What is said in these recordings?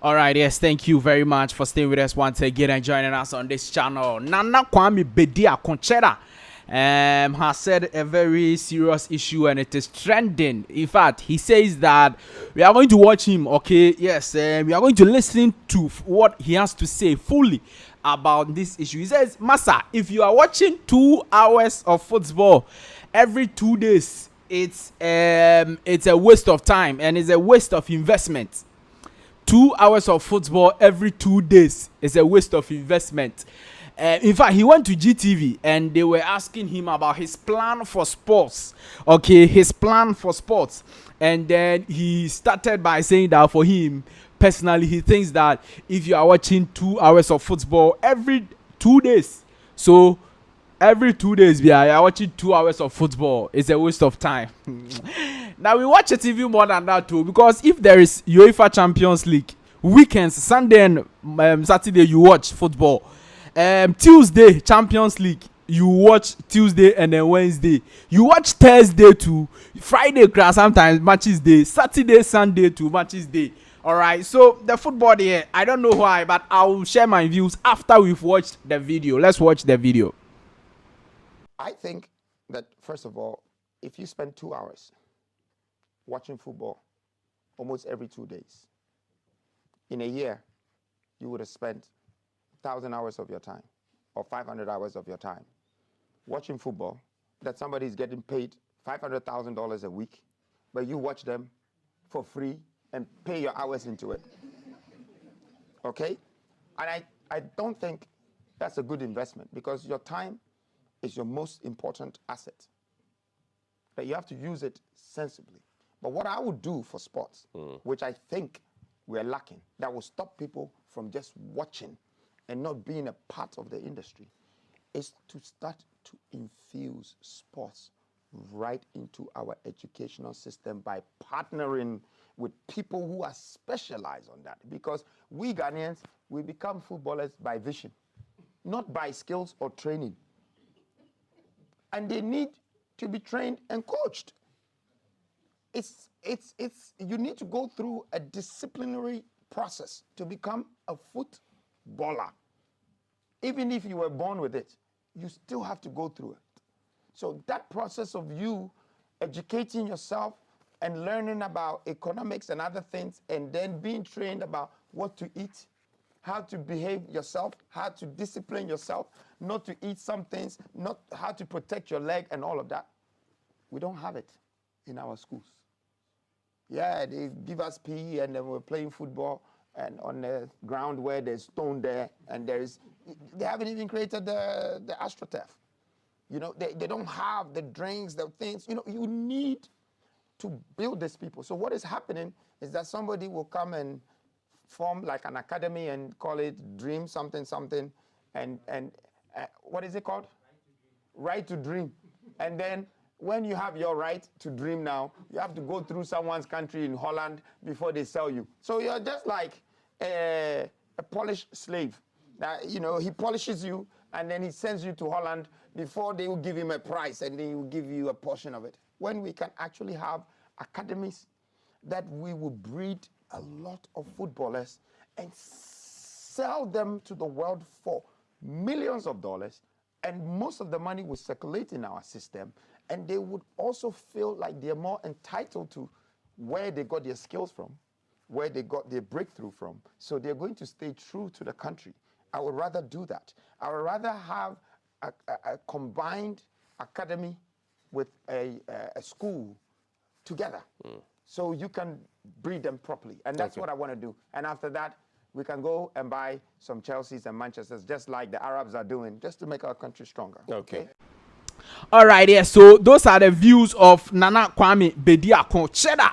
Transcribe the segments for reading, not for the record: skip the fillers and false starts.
All right, yes, thank you very much for staying with us once again and joining us on this channel. Nana Kwame Bediako Cheddar has said a very serious issue and it is trending. In fact, he says that we are going to watch him, okay? Yes, we are going to listen to what he has to say fully about this issue. He says, Massa, if you are watching 2 hours of football every 2 days, it's a waste of time and it's a waste of investment. 2 hours of football every 2 days is a waste of investment. In fact, he went to GTV and they were asking him about his plan for sports. Okay, his plan for sports. And then he started by saying that for him, personally, he thinks that if you are watching 2 hours of football every 2 days, so every 2 days, we are watching 2 hours of football, it's a waste of time. Now we watch a TV more than that too, because if there is UEFA Champions League weekends, Sunday and Saturday you watch football. Tuesday Champions League you watch Tuesday and then Wednesday. You watch Thursday too. Friday class sometimes matches day. Saturday, Sunday too matches day. All right. So the football here, I don't know why, but I will share my views after we've watched the video. Let's watch the video. I think that first of all, if you spend 2 hours watching football almost every 2 days, in a year, you would have spent 1,000 hours of your time or 500 hours of your time watching football that somebody is getting paid $500,000 a week, but you watch them for free and pay your hours into it. Okay? And I don't think that's a good investment because your time is your most important asset. But you have to use it sensibly. But what I would do for sports, which I think we're lacking, that will stop people from just watching and not being a part of the industry, is to start to infuse sports right into our educational system by partnering with people who are specialized on that. Because we Ghanaians, we become footballers by vision, not by skills or training. And they need to be trained and coached. You need to go through a disciplinary process to become a footballer. Even if you were born with it, you still have to go through it. So that process of you educating yourself and learning about economics and other things, and then being trained about what to eat, how to behave yourself, how to discipline yourself, not to eat some things, not how to protect your leg and all of that. We don't have it in our schools. Yeah, they give us PE and then we're playing football and on the ground where there's stone there and they haven't even created the AstroTurf. You know, they don't have the drains, the things. You know, you need to build these people. So what is happening is that somebody will come and form like an academy and call it Dream something something, and what is it called? Right to Dream. And then when you have your right to dream now, you have to go through someone's country in Holland before they sell you. So you're just like a polished slave. You know, he polishes you and then he sends you to Holland before they will give him a price and then he will give you a portion of it. When we can actually have academies that we will breed a lot of footballers and sell them to the world for millions of dollars, and most of the money will circulate in our system, and they would also feel like they're more entitled to where they got their skills from, where they got their breakthrough from. So they're going to stay true to the country. I would rather do that. I would rather have a combined academy with a school together. So you can breed them properly. And that's what I want to do. And after that, we can go and buy some Chelseas and Manchesters, just like the Arabs are doing, just to make our country stronger. Okay. All right, yeah. So those are the views of Nana Kwame Bediako Cheddar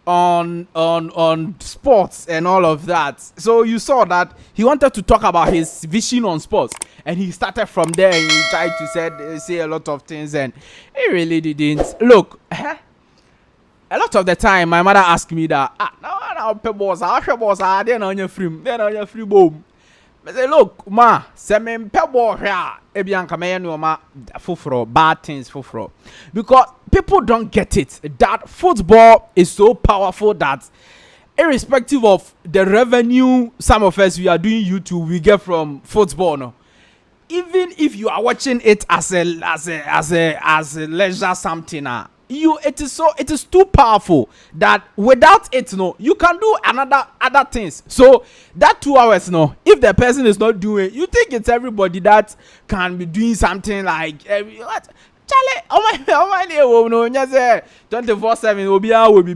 on sports and all of that. So you saw that he wanted to talk about his vision on sports, and he started from there and he tried to say a lot of things, and he really didn't. Look, a lot of the time my mother asked me that, then on your free boom. I say, look, ma, semen pebble here, ebianka me no ma fufro, bad things fufro. Because people don't get it that football is so powerful that irrespective of the revenue some of us we are doing YouTube we get from football, no. Even if you are watching it as a leisure something, it is too powerful that without it, no, you can do other things. So that 2 hours, no, if the person is not doing, you think it's everybody that can be doing something like what? Charlie, oh my, no, 24/7 will be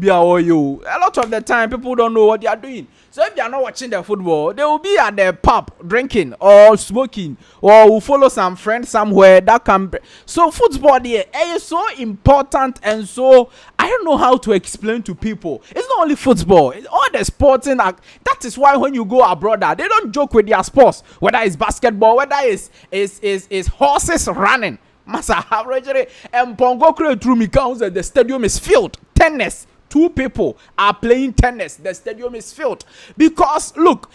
our you. A lot of the time, people don't know what they are doing. So if they are not watching the football, they will be at the pub drinking or smoking or will follow some friend somewhere that can. So football there is so important, and so I don't know how to explain to people. It's not only football; it's all the sporting. That is why when you go abroad, they don't joke with their sports, whether it's basketball, whether it's horses running. Masa average and Pongo through me counts that the stadium is filled. Tennis, 2 people are playing tennis. The stadium is filled because look,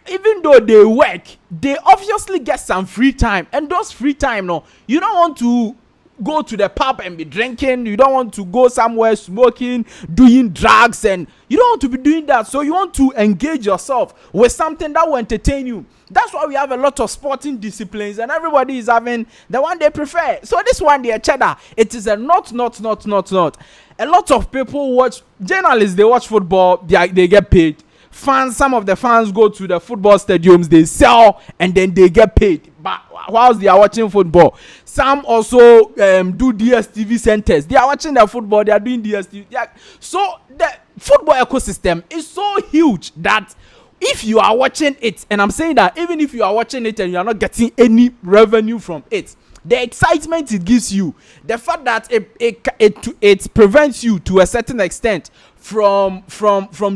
even though they work, they obviously get some free time, and those free time, no, you don't want to go to the pub and be drinking. You don't want to go somewhere smoking, doing drugs, and you don't want to be doing that. So you want to engage yourself with something that will entertain you. That's why we have a lot of sporting disciplines, and everybody is having the one they prefer. So this one, the Cheddar, it is a not. A lot of people watch, journalists, they watch football, they get paid. Fans, some of the fans go to the football stadiums, they sell, and then they get paid. But whilst they are watching football, some also do DSTV centers. They are watching the football, they are doing DSTV. So the football ecosystem is so huge that if you are watching it, and I'm saying that even if you are watching it and you are not getting any revenue from it, the excitement it gives you, the fact that it prevents you to a certain extent from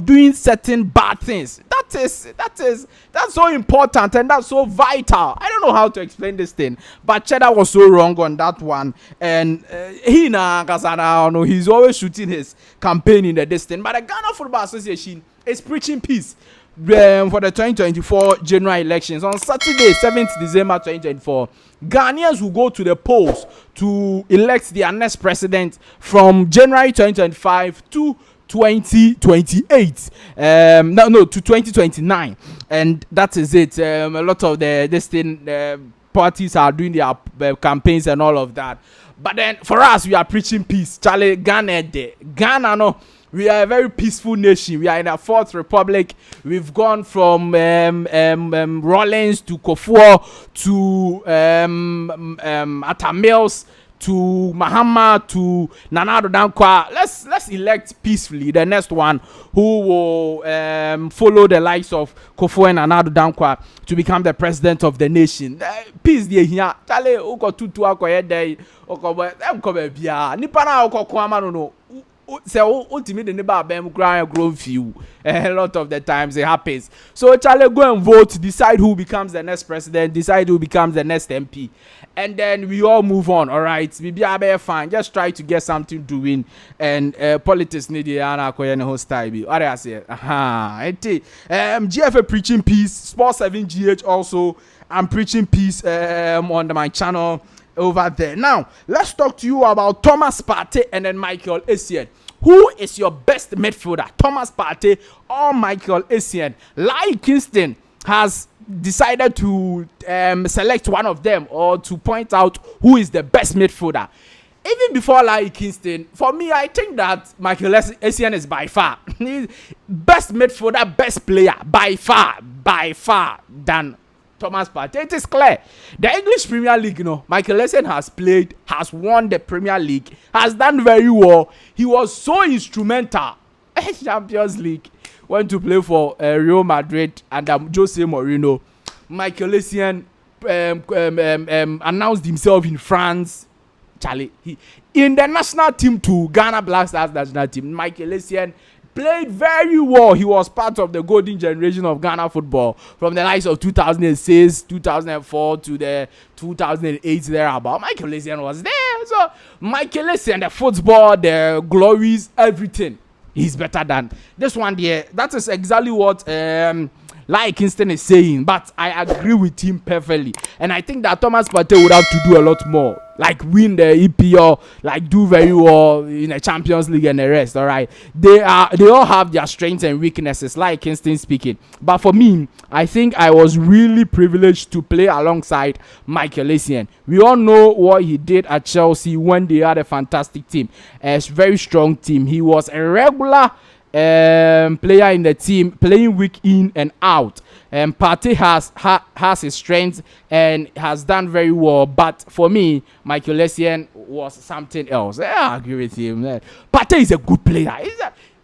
doing certain bad things, that's so important and that's so vital. I don't know how to explain this thing, but Cheddar was so wrong on that one, and he's always shooting his campaign in the distance. But the Ghana Football Association is preaching peace for the 2024 general elections on Saturday, 7th December 2024. Ghanaians will go to the polls to elect their next president from January 2025 to 2028. To 2029, and that is it. A lot of the parties are doing their campaigns and all of that. But then for us, we are preaching peace. Charlie, Ghana, no. We are a very peaceful nation. We are in a 4th republic. We've gone from Rawlings to Kofuor to Atamils to Mahama to Nana Addo Dankwa. Let's elect peacefully the next one who will follow the likes of Kofuor and Nana Addo Dankwa to become the president of the nation. Peace dey here. Chale uko tutu akoye dey uko be bia nipa na uko kwama no. So ultimately the neighbor grow few. A lot of the times it happens. So Charlie, go and vote, decide who becomes the next president, decide who becomes the next MP, and then we all move on. All right, we be fine. Just try to get something doing, and politics need the host time. What I say? GFA preaching peace. Sport 7 GH also. I'm preaching peace on my channel over there. Now let's talk to you about Thomas Partey and then Micheal Essien. Who is your best midfielder, Thomas Partey or Micheal Essien? Lai Kingston has decided to select one of them or to point out who is the best midfielder. Even before Lai Kingston, for me, I think that Micheal Essien is by far best midfielder, best player by far than Thomas Partey. It is clear. The English Premier League, Micheal Essien has won the Premier League, has done very well. He was so instrumental. Champions League, went to play for Real Madrid under Jose Mourinho. Micheal Essien announced himself in France. Charlie, in the national team too, Ghana Black Stars national team. Micheal Essien played very well. He was part of the golden generation of Ghana football from the likes of 2006, 2004 to the 2008 thereabout. Micheal Essien was there. So Micheal Essien, the football, the glories, everything, he's better than this one there. That is exactly what like Kingston is saying, but I agree with him perfectly. And I think that Thomas Partey would have to do a lot more, like win the EPL, like do very well in the Champions League and the rest. All right, they all have their strengths and weaknesses, like Kingston speaking. But for me, I think I was really privileged to play alongside Micheal Essien. We all know what he did at Chelsea when they had a fantastic team, a very strong team. He was a regular player in the team, playing week in and out. Partey has his strengths and has done very well, but for me, Micheal Essien was something else. I agree with him. Partey is a good player.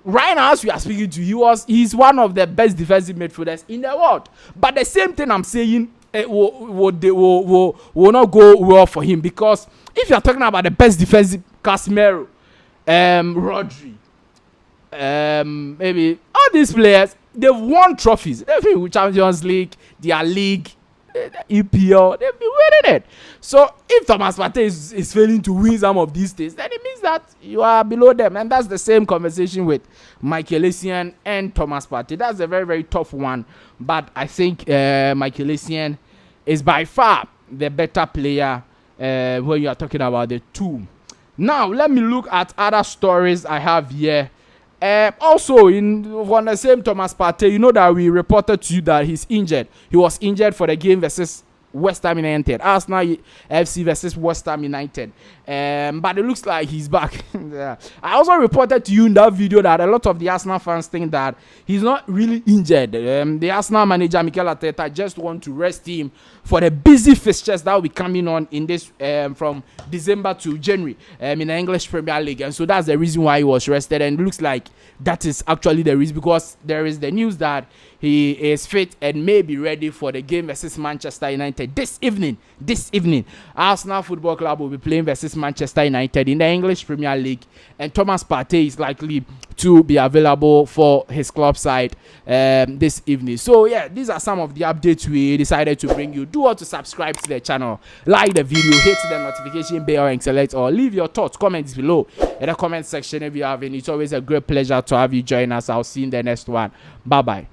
Right now, as we are speaking to you, he's one of the best defensive midfielders in the world. But the same thing I'm saying will not go well for him, because if you are talking about the best defensive, Casemiro, Rodri, maybe all these players, they've won trophies. They've been with Champions League, their league, EPL, they've been winning it. So if Thomas Partey is failing to win some of these things, then it means that you are below them. And that's the same conversation with Micheal Essien and Thomas Partey. That's a very, very tough one. But I think Micheal Essien is by far the better player when you are talking about the two. Now, let me look at other stories I have here. Also, on the same Thomas Partey, you know that we reported to you that he's injured. He was injured for the game versus West Ham United. Arsenal FC versus West Ham United. But it looks like he's back. Yeah. I also reported to you in that video that a lot of the Arsenal fans think that he's not really injured. The Arsenal manager, Micheal Essien, just want to rest him for the busy fixtures that will be coming on in this from December to January in the English Premier League. And so that's the reason why he was rested. And it looks like that is actually the reason, because there is the news that he is fit and may be ready for the game versus Manchester United this evening. Arsenal Football Club will be playing versus Manchester United in the English Premier League, and Thomas Partey is likely to be available for his club side this evening. So yeah, these are some of the updates we decided to bring you. Do want to subscribe to the channel, like the video, hit the notification bell and select, or leave your thoughts, comments below in the comment section if you have any. It's always a great pleasure to have you join us. I'll see you in the next one. Bye bye.